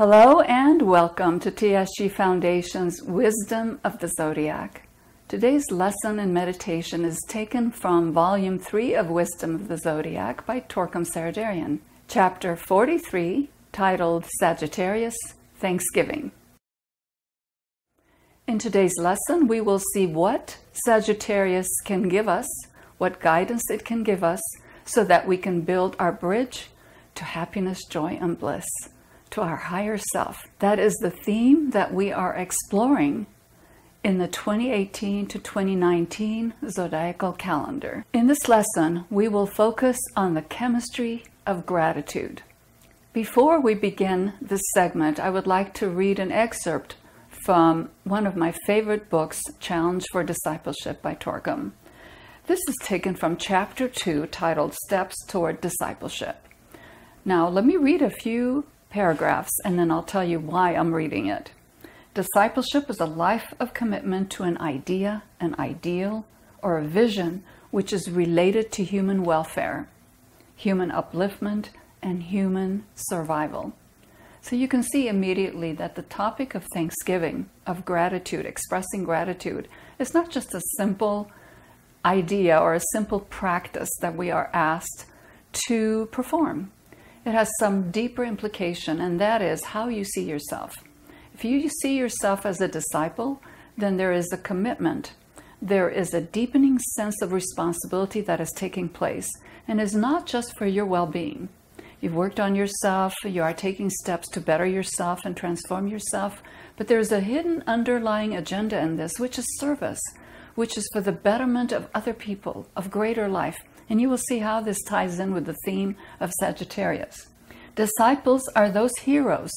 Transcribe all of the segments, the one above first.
Hello and welcome to TSG Foundation's Wisdom of the Zodiac. Today's lesson and meditation is taken from Volume 3 of Wisdom of the Zodiac by Torkom Saraydarian, Chapter 43, titled Sagittarius, Thanksgiving. In today's lesson, we will see what Sagittarius can give us, what guidance it can give us, so that we can build our bridge to happiness, joy, and bliss, to our higher self. That is the theme that we are exploring in the 2018 to 2019 zodiacal calendar. In this lesson, we will focus on the chemistry of gratitude. Before we begin this segment, I would like to read an excerpt from one of my favorite books, Challenge for Discipleship by Torkom. This is taken from Chapter 2, titled Steps Toward Discipleship. Now, let me read a few paragraphs and then I'll tell you why I'm reading it. Discipleship is a life of commitment to an idea, an ideal, or a vision which is related to human welfare, human upliftment, and human survival. So you can see immediately that the topic of Thanksgiving, of gratitude, expressing gratitude, is not just a simple idea or a simple practice that we are asked to perform. It has some deeper implication, and that is how you see yourself. If you see yourself as a disciple, then there is a commitment. There is a deepening sense of responsibility that is taking place, and is not just for your well-being. You've worked on yourself, you are taking steps to better yourself and transform yourself, but there's a hidden underlying agenda in this, which is service, which is for the betterment of other people, of greater life. And you will see how this ties in with the theme of Sagittarius. Disciples are those heroes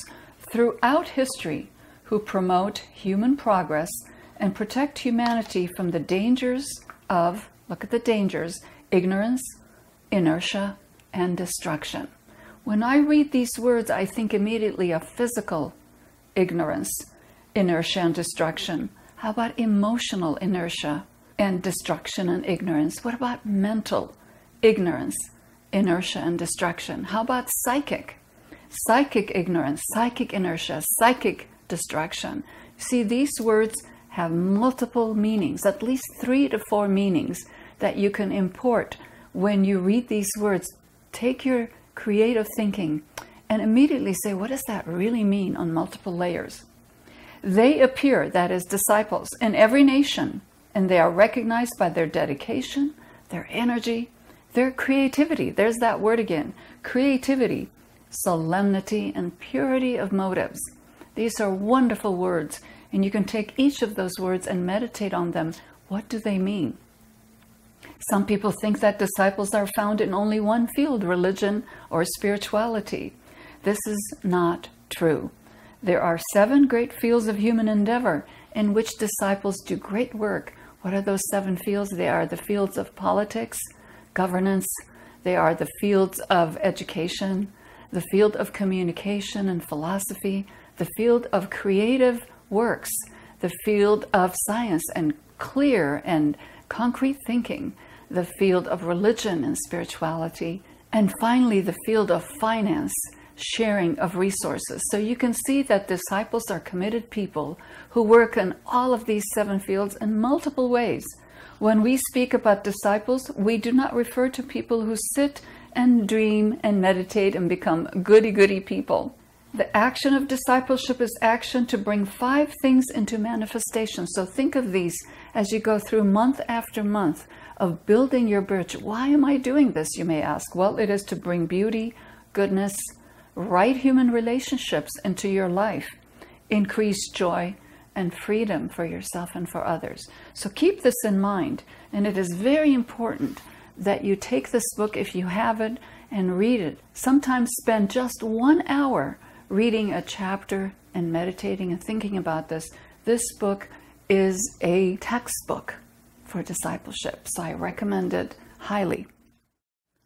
throughout history who promote human progress and protect humanity from the dangers of, look at the dangers, ignorance, inertia, and destruction. When I read these words, I think immediately of physical ignorance, inertia, and destruction. How about emotional inertia and destruction and ignorance? What about mental ignorance, inertia, and destruction? How about psychic? Psychic ignorance, psychic inertia, psychic destruction. See, these words have multiple meanings, at least 3 to 4 meanings that you can import when you read these words. Take your creative thinking and immediately say, what does that really mean on multiple layers? They appear, that is, disciples, in every nation, and they are recognized by their dedication, their energy, their creativity. There's that word again, creativity, solemnity, and purity of motives. These are wonderful words, and you can take each of those words and meditate on them. What do they mean? Some people think that disciples are found in only one field, religion or spirituality. This is not true. There are 7 great fields of human endeavor in which disciples do great work. What are those 7 fields? They are the fields of politics, governance, they are the fields of education, the field of communication and philosophy, the field of creative works, the field of science and clear and concrete thinking, the field of religion and spirituality, and finally the field of finance, sharing of resources. So you can see that disciples are committed people who work in all of these 7 fields in multiple ways. When we speak about disciples, we do not refer to people who sit and dream and meditate and become goody-goody people. The action of discipleship is action to bring 5 things into manifestation. So think of these as you go through month after month of building your bridge. Why am I doing this, you may ask? Well, it is to bring beauty, goodness, right human relationships into your life, increase joy and freedom for yourself and for others. So keep this in mind, and it is very important that you take this book, if you have it, and read it. Sometimes spend just 1 hour reading a chapter and meditating and thinking about this. This book is a textbook for discipleship, so I recommend it highly.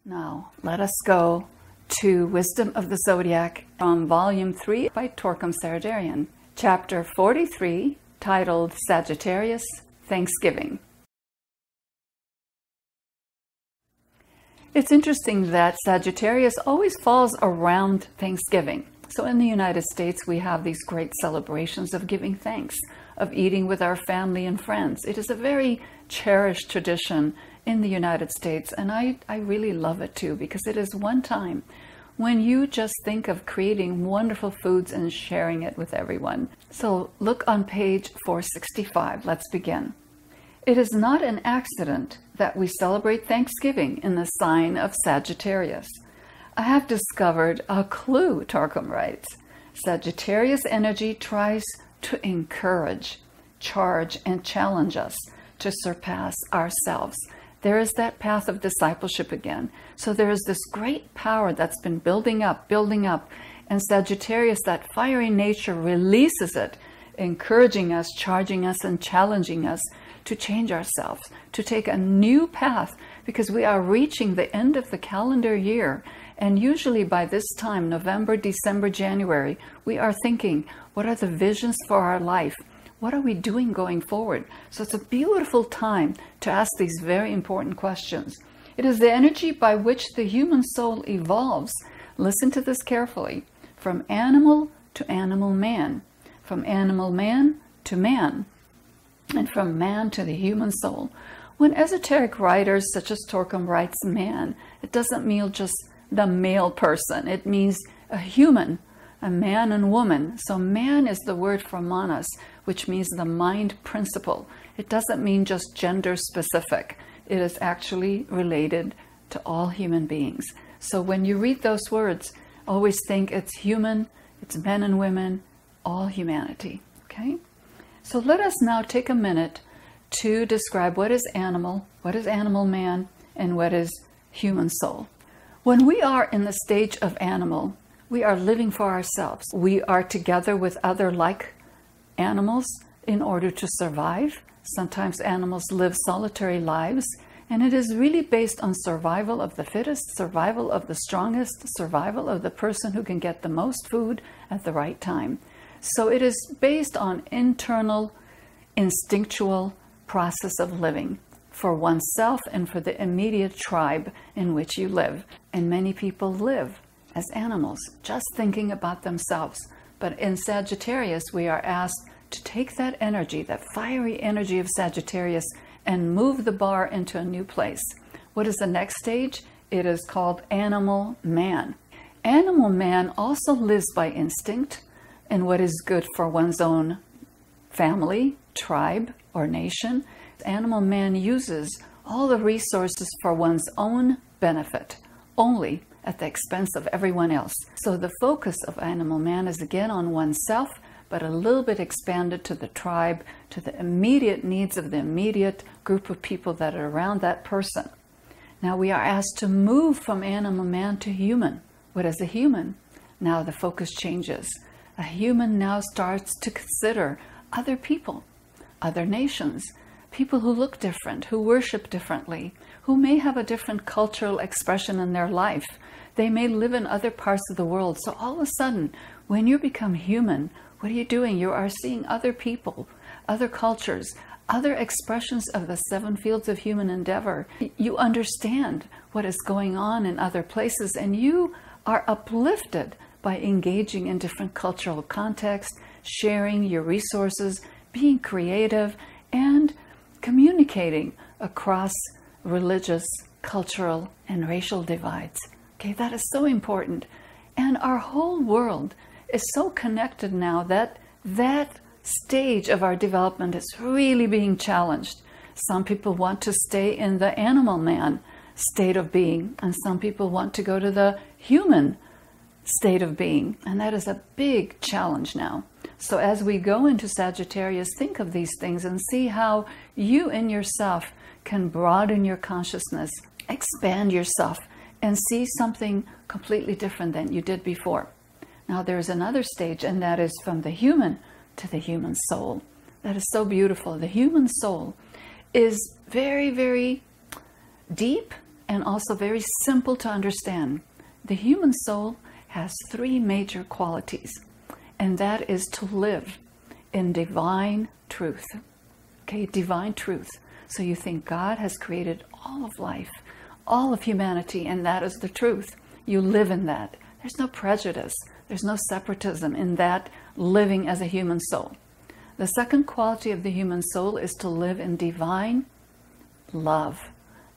Now, let us go to Wisdom of the Zodiac from Volume 3 by Torkom Saraydarian, Chapter 43, titled Sagittarius, Thanksgiving. It's interesting that Sagittarius always falls around Thanksgiving. So in the United States, we have these great celebrations of giving thanks, of eating with our family and friends. It is a very cherished tradition in the United States, and I really love it too, because it is one time when you just think of creating wonderful foods and sharing it with everyone. So look on page 465. Let's begin. It is not an accident that we celebrate Thanksgiving in the sign of Sagittarius. I have discovered a clue, Torkom writes. Sagittarius energy tries to encourage, charge, and challenge us to surpass ourselves. There is that path of discipleship again. So there is this great power that's been building up, and Sagittarius, that fiery nature, releases it, encouraging us, charging us, and challenging us to change ourselves, to take a new path, because we are reaching the end of the calendar year. And usually by this time, November, December, January, we are thinking, what are the visions for our life? What are we doing going forward? So it's a beautiful time to ask these very important questions. It is the energy by which the human soul evolves. Listen to this carefully. From animal to animal man, from animal man to man, and from man to the human soul. When esoteric writers such as Torkom writes man, it doesn't mean just the male person. It means a human, a man and woman. So man is the word for manas, which means the mind principle. It doesn't mean just gender specific. It is actually related to all human beings. So when you read those words, always think it's human, it's men and women, all humanity. Okay? So let us now take a minute to describe what is animal man, and what is human soul. When we are in the stage of animal, we are living for ourselves. We are together with other like animals in order to survive. Sometimes animals live solitary lives, and it is really based on survival of the fittest, survival of the strongest, survival of the person who can get the most food at the right time. So it is based on internal, instinctual process of living for oneself and for the immediate tribe in which you live. And many people live as animals, just thinking about themselves. But in Sagittarius, we are asked to take that energy, that fiery energy of Sagittarius, and move the bar into a new place. What is the next stage? It is called animal man. Animal man also lives by instinct and what is good for one's own family, tribe, or nation. Animal man uses all the resources for one's own benefit, only at the expense of everyone else. So the focus of animal man is again on oneself, but a little bit expanded to the tribe, to the immediate needs of the immediate group of people that are around that person. Now we are asked to move from animal man to human. What is a human? Now the focus changes. A human now starts to consider other people, other nations, people who look different, who worship differently, who may have a different cultural expression in their life. They may live in other parts of the world. So all of a sudden, when you become human, what are you doing? You are seeing other people, other cultures, other expressions of the seven fields of human endeavor. You understand what is going on in other places, and you are uplifted by engaging in different cultural contexts, sharing your resources, being creative, and communicating across religious, cultural, and racial divides. Okay, that is so important. And our whole world is so connected now that that stage of our development is really being challenged. Some people want to stay in the animal man state of being, and some people want to go to the human state of being. And that is a big challenge now. So as we go into Sagittarius, think of these things and see how you in yourself can broaden your consciousness, expand yourself, and see something completely different than you did before. Now there's another stage, and that is from the human to the human soul. That is so beautiful. The human soul is very, very deep and also very simple to understand. The human soul has three major qualities, and that is to live in divine truth. Okay, divine truth. So you think God has created all of life, all of humanity, and that is the truth. You live in that. There's no prejudice. There's no separatism in that living as a human soul. The second quality of the human soul is to live in divine love,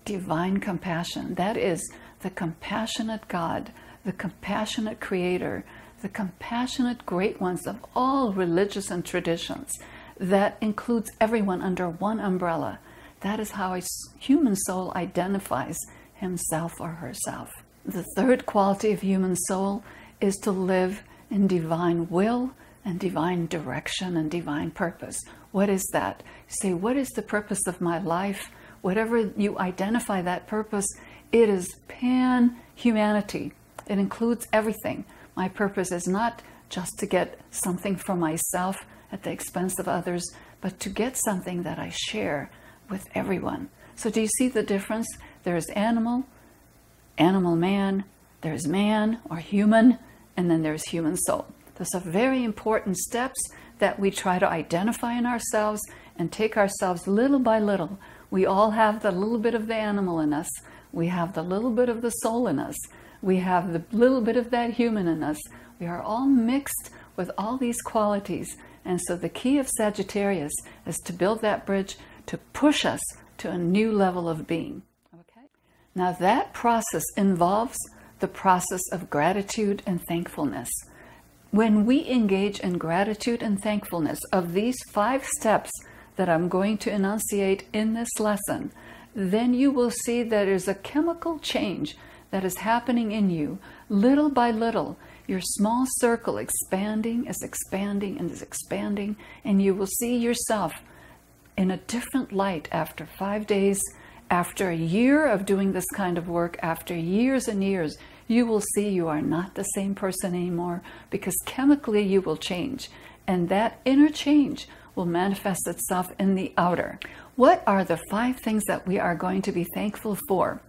divine compassion. That is the compassionate God, the compassionate Creator, the compassionate great ones of all religious and traditions. That includes everyone under one umbrella. That is how a human soul identifies himself or herself. The third quality of human soul is to live in divine will and divine direction and divine purpose. What is that? You say, what is the purpose of my life? Whatever you identify that purpose, it is pan-humanity. It includes everything. My purpose is not just to get something for myself at the expense of others, but to get something that I share with everyone. So do you see the difference? There's animal man, there's man or human, and then there's human soul. Those are very important steps that we try to identify in ourselves and take ourselves little by little. We all have the little bit of the animal in us. We have the little bit of the soul in us. We have the little bit of that human in us. We are all mixed with all these qualities. And so the key of Sagittarius is to build that bridge to push us to a new level of being. Okay? Now that process involves the process of gratitude and thankfulness. When we engage in gratitude and thankfulness of these 5 steps that I'm going to enunciate in this lesson, then you will see that there's a chemical change that is happening in you little by little. Your small circle expanding is expanding and is expanding, and you will see yourself in a different light after 5 days, after a year of doing this kind of work, after years and years. You will see you are not the same person anymore, because chemically you will change, and that inner change will manifest itself in the outer. What are the 5 things that we are going to be thankful for?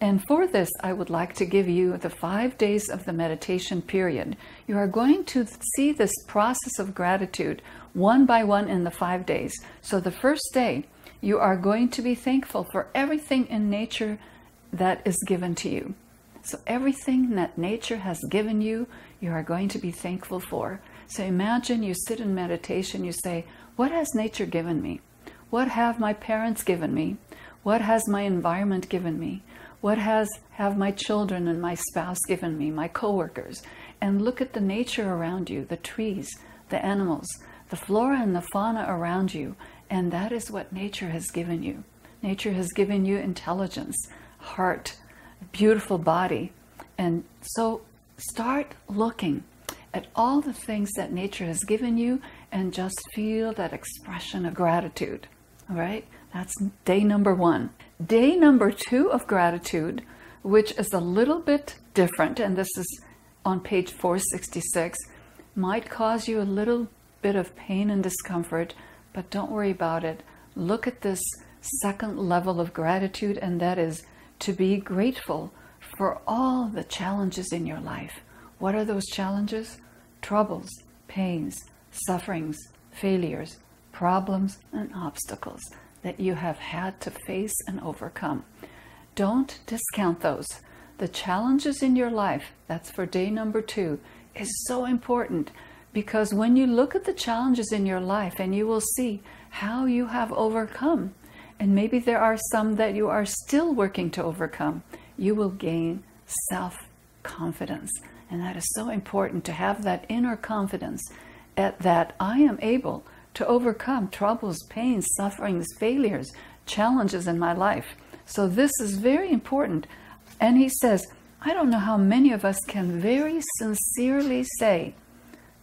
And for this, I would like to give you the 5 days of the meditation period. You are going to see this process of gratitude one by one in the 5 days. So the first day, you are going to be thankful for everything in nature that is given to you. So everything that nature has given you, you are going to be thankful for. So imagine you sit in meditation, you say, what has nature given me? What have my parents given me? What has my environment given me? What have my children and my spouse given me, my coworkers? And look at the nature around you, the trees, the animals, the flora and the fauna around you. And that is what nature has given you. Nature has given you intelligence, heart, beautiful body. And so start looking at all the things that nature has given you and just feel that expression of gratitude. All right? That's day number 1. Day number 2 of gratitude, which is a little bit different, and this is on page 466, might cause you a little bit of pain and discomfort, but don't worry about it. Look at this second level of gratitude, and that is to be grateful for all the challenges in your life. What are those challenges? Troubles, pains, sufferings, failures, problems, and obstacles that you have had to face and overcome. Don't discount those. The challenges in your life, that's for day number 2, is so important, because when you look at the challenges in your life and you will see how you have overcome, and maybe there are some that you are still working to overcome, you will gain self-confidence. And that is so important, to have that inner confidence that I am able to overcome troubles, pains, sufferings, failures, challenges in my life. So this is very important. And he says, I don't know how many of us can very sincerely say,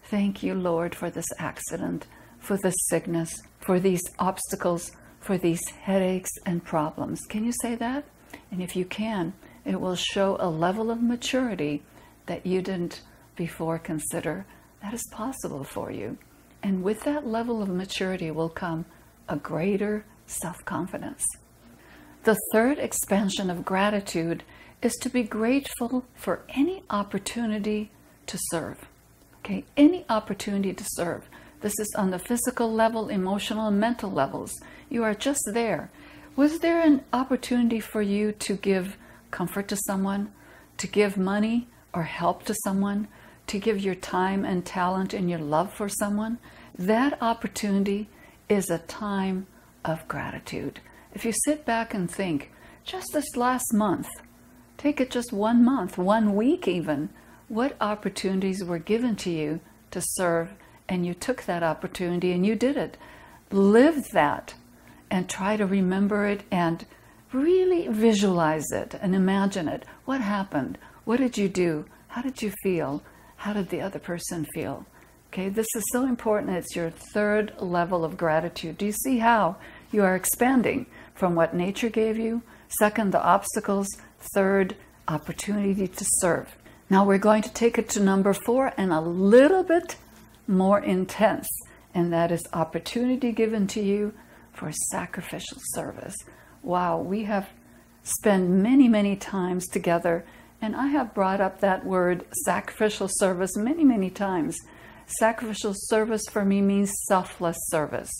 thank you, Lord, for this accident, for this sickness, for these obstacles, for these headaches and problems. Can you say that? And if you can, it will show a level of maturity that you didn't before consider that is possible for you. And with that level of maturity will come a greater self-confidence. The third expansion of gratitude is to be grateful for any opportunity to serve. Okay, any opportunity to serve. This is on the physical level, emotional, and mental levels. You are just there. Was there an opportunity for you to give comfort to someone, to give money or help to someone, to give your time and talent and your love for someone, that opportunity is a time of gratitude. If you sit back and think, just this last month, take it just 1 month, 1 week even, what opportunities were given to you to serve, and you took that opportunity and you did it. Live that and try to remember it and really visualize it and imagine it. What happened? What did you do? How did you feel? How did the other person feel? Okay, this is so important. It's your third level of gratitude. Do you see how you are expanding from what nature gave you? Second, the obstacles. Third, opportunity to serve. Now we're going to take it to number 4 and a little bit more intense, and that is opportunity given to you for sacrificial service. Wow, we have spent many, many times together, and I have brought up that word sacrificial service many, many times. Sacrificial service for me means selfless service.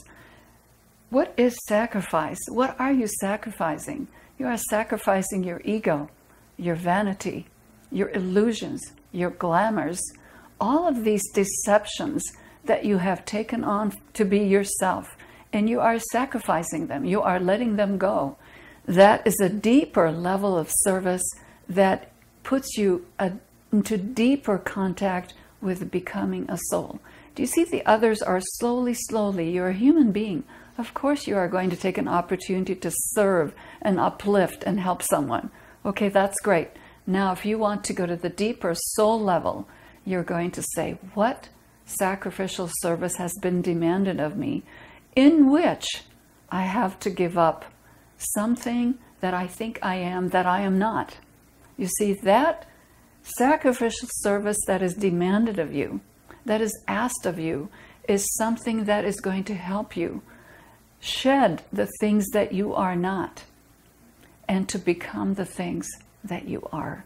What is sacrifice? What are you sacrificing? You are sacrificing your ego, your vanity, your illusions, your glamours, all of these deceptions that you have taken on to be yourself, and you are sacrificing them. You are letting them go. That is a deeper level of service that puts you into deeper contact with becoming a soul. Do you see the others are slowly, you're a human being. Of course you are going to take an opportunity to serve and uplift and help someone. Okay, that's great. Now, if you want to go to the deeper soul level, you're going to say, what sacrificial service has been demanded of me in which I have to give up something that I think I am that I am not. You see, that sacrificial service that is demanded of you, that is asked of you, is something that is going to help you shed the things that you are not and to become the things that you are.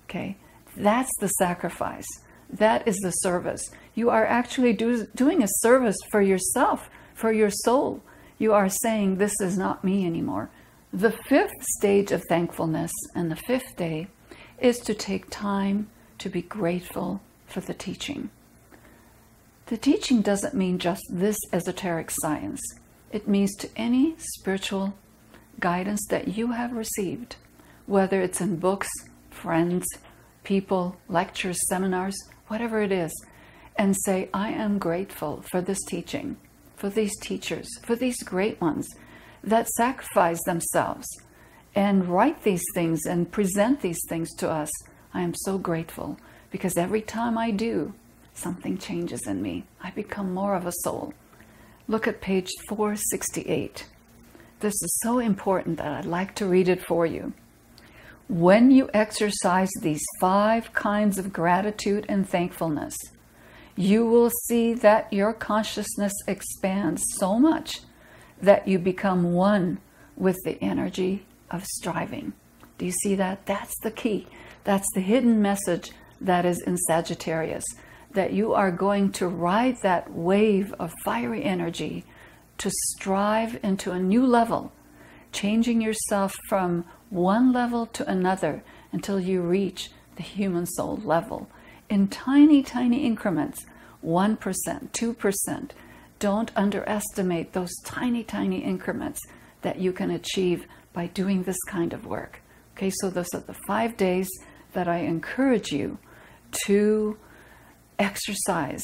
Okay, that's the sacrifice. That is the service. You are actually doing a service for yourself, for your soul. You are saying, this is not me anymore. The 5th stage of thankfulness and the 5th day is to take time to be grateful for the teaching. The teaching doesn't mean just this esoteric science. It means to any spiritual guidance that you have received, whether it's in books, friends, people, lectures, seminars, whatever it is, and say, I am grateful for this teaching, for these teachers, for these great ones that sacrifice themselves and write these things and present these things to us. I am so grateful because every time I do, something changes in me. I become more of a soul. Look at page 468. This is so important that I'd like to read it for you. When you exercise these 5 kinds of gratitude and thankfulness, you will see that your consciousness expands so much that you become one with the energy of striving. Do you see that? That's the key. That's the hidden message that is in Sagittarius, that you are going to ride that wave of fiery energy to strive into a new level, changing yourself from one level to another until you reach the human soul level in tiny, tiny increments, 1%, 2%. Don't underestimate those tiny, tiny increments that you can achieve by doing this kind of work. Okay, so those are the 5 days that I encourage you to exercise,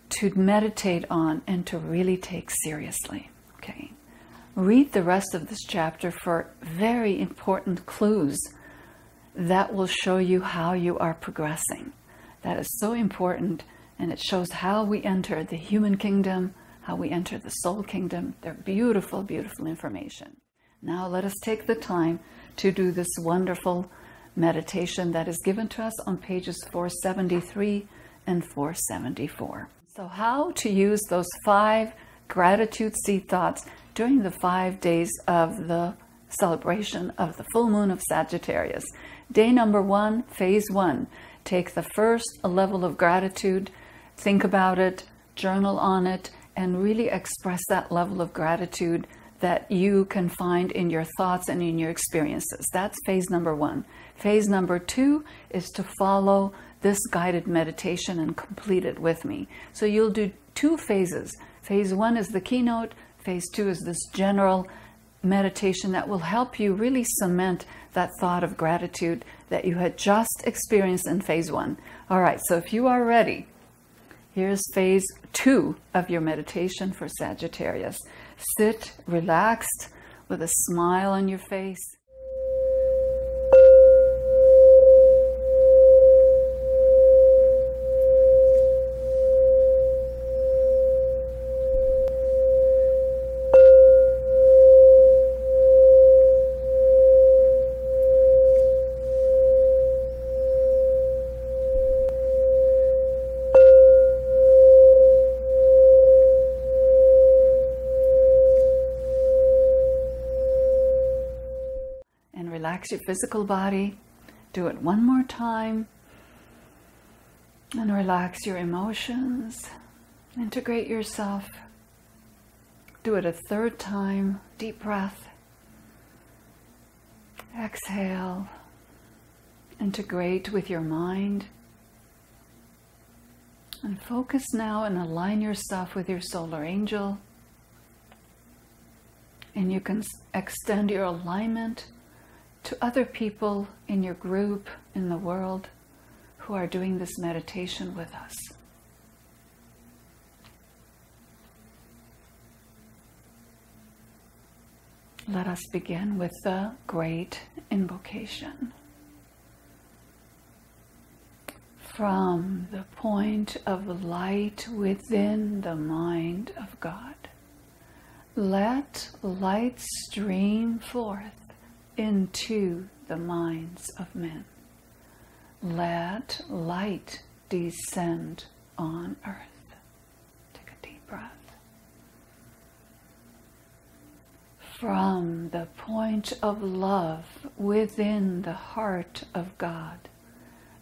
to meditate on, and to really take seriously. Okay, read the rest of this chapter for very important clues that will show you how you are progressing. That is so important, and it shows how we enter the human kingdom, how we enter the soul kingdom. They're beautiful, beautiful information. Now let us take the time to do this wonderful meditation that is given to us on pages 473 and 474. So how to use those 5 gratitude seed thoughts during the 5 days of the celebration of the full moon of Sagittarius. Day number 1, phase 1. Take the first level of gratitude, think about it, journal on it, and really express that level of gratitude that you can find in your thoughts and in your experiences. That's phase number 1. Phase number 2 is to follow this guided meditation and complete it with me. So you'll do 2 phases. Phase 1 is the keynote. Phase 2 is this general meditation that will help you really cement that thought of gratitude that you had just experienced in phase 1. All right, so if you are ready, here's phase 2 of your meditation for Sagittarius. Sit relaxed with a smile on your face. Relax your physical body. Do it one more time. And relax your emotions. Integrate yourself. Do it a 3rd time. Deep breath. Exhale. Integrate with your mind. And focus now and align yourself with your solar angel. And you can extend your alignment to other people in your group, in the world, who are doing this meditation with us. Let us begin with the great invocation. From the point of light within the mind of God, let light stream forth into the minds of men. Let light descend on earth. Take a deep breath. From the point of love within the heart of God,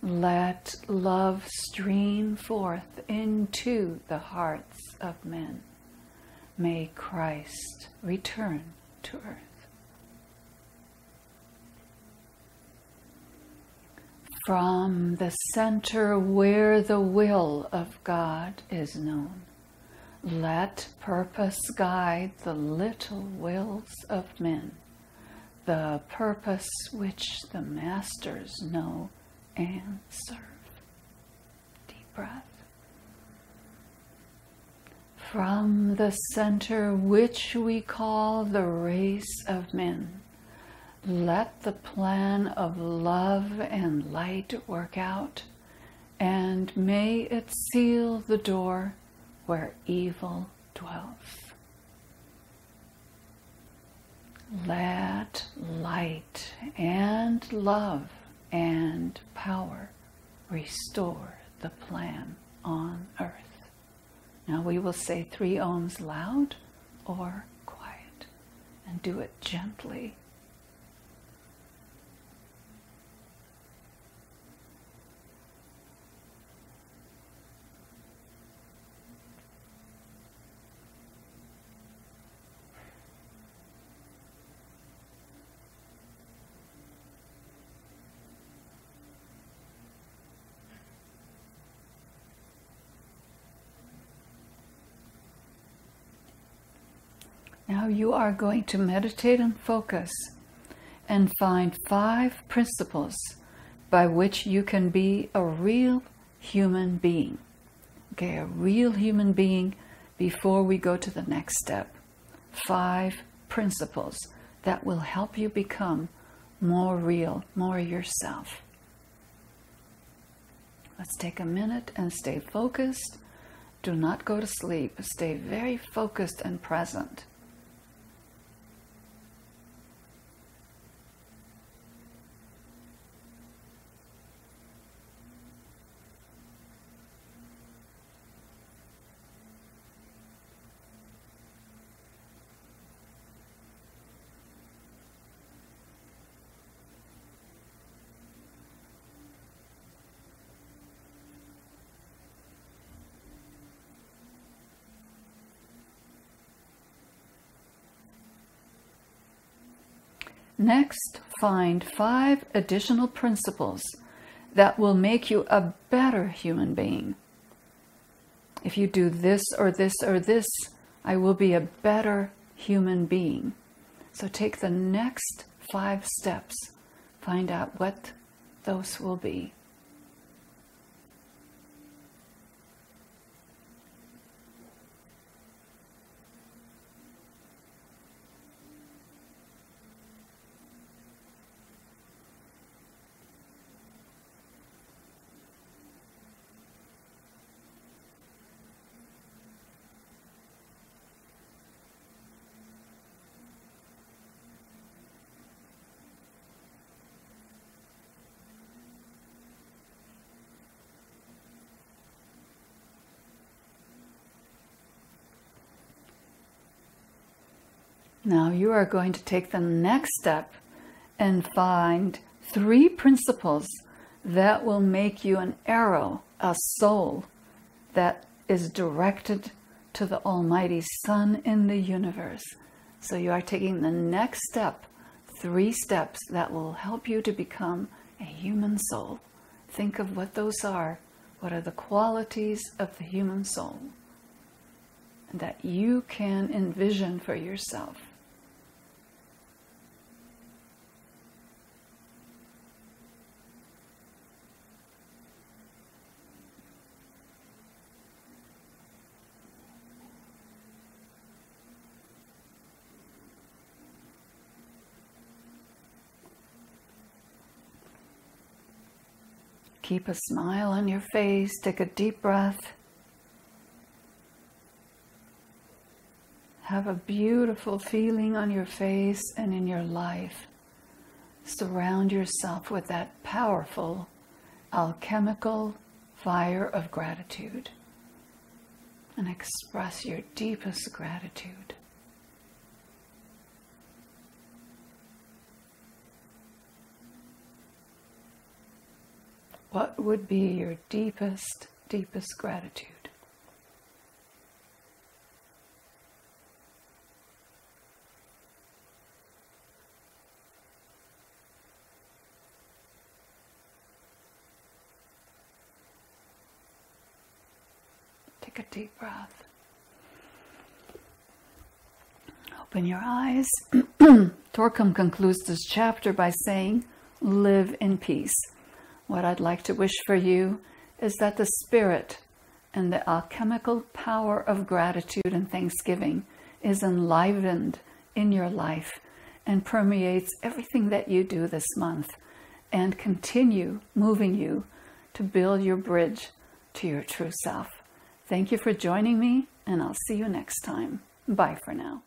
let love stream forth into the hearts of men. May Christ return to earth. From the center where the will of God is known, let purpose guide the little wills of men, the purpose which the masters know and serve. Deep breath. From the center which we call the race of men, let the plan of love and light work out, and may it seal the door where evil dwells. Let light and love and power restore the plan on earth. Now we will say 3 ohms loud or quiet, and do it gently. Now you are going to meditate and focus and find 5 principles by which you can be a real human being. Okay, a real human being before we go to the next step. 5 principles that will help you become more real, more yourself. Let's take a minute and stay focused. Do not go to sleep. Stay very focused and present. Next, find 5 additional principles that will make you a better human being. If you do this or this or this, I will be a better human being. So take the next 5 steps. Find out what those will be. Now you are going to take the next step and find 3 principles that will make you an arrow, a soul that is directed to the Almighty Sun in the universe. So you are taking the next step, 3 steps that will help you to become a human soul. Think of what those are. What are the qualities of the human soul that you can envision for yourself? Keep a smile on your face. Take a deep breath. Have a beautiful feeling on your face and in your life. Surround yourself with that powerful alchemical fire of gratitude and express your deepest gratitude. What would be your deepest, deepest gratitude? Take a deep breath. Open your eyes. Torkom concludes this chapter by saying, live in peace. What I'd like to wish for you is that the spirit and the alchemical power of gratitude and thanksgiving is enlivened in your life and permeates everything that you do this month and continue moving you to build your bridge to your true self. Thank you for joining me, and I'll see you next time. Bye for now.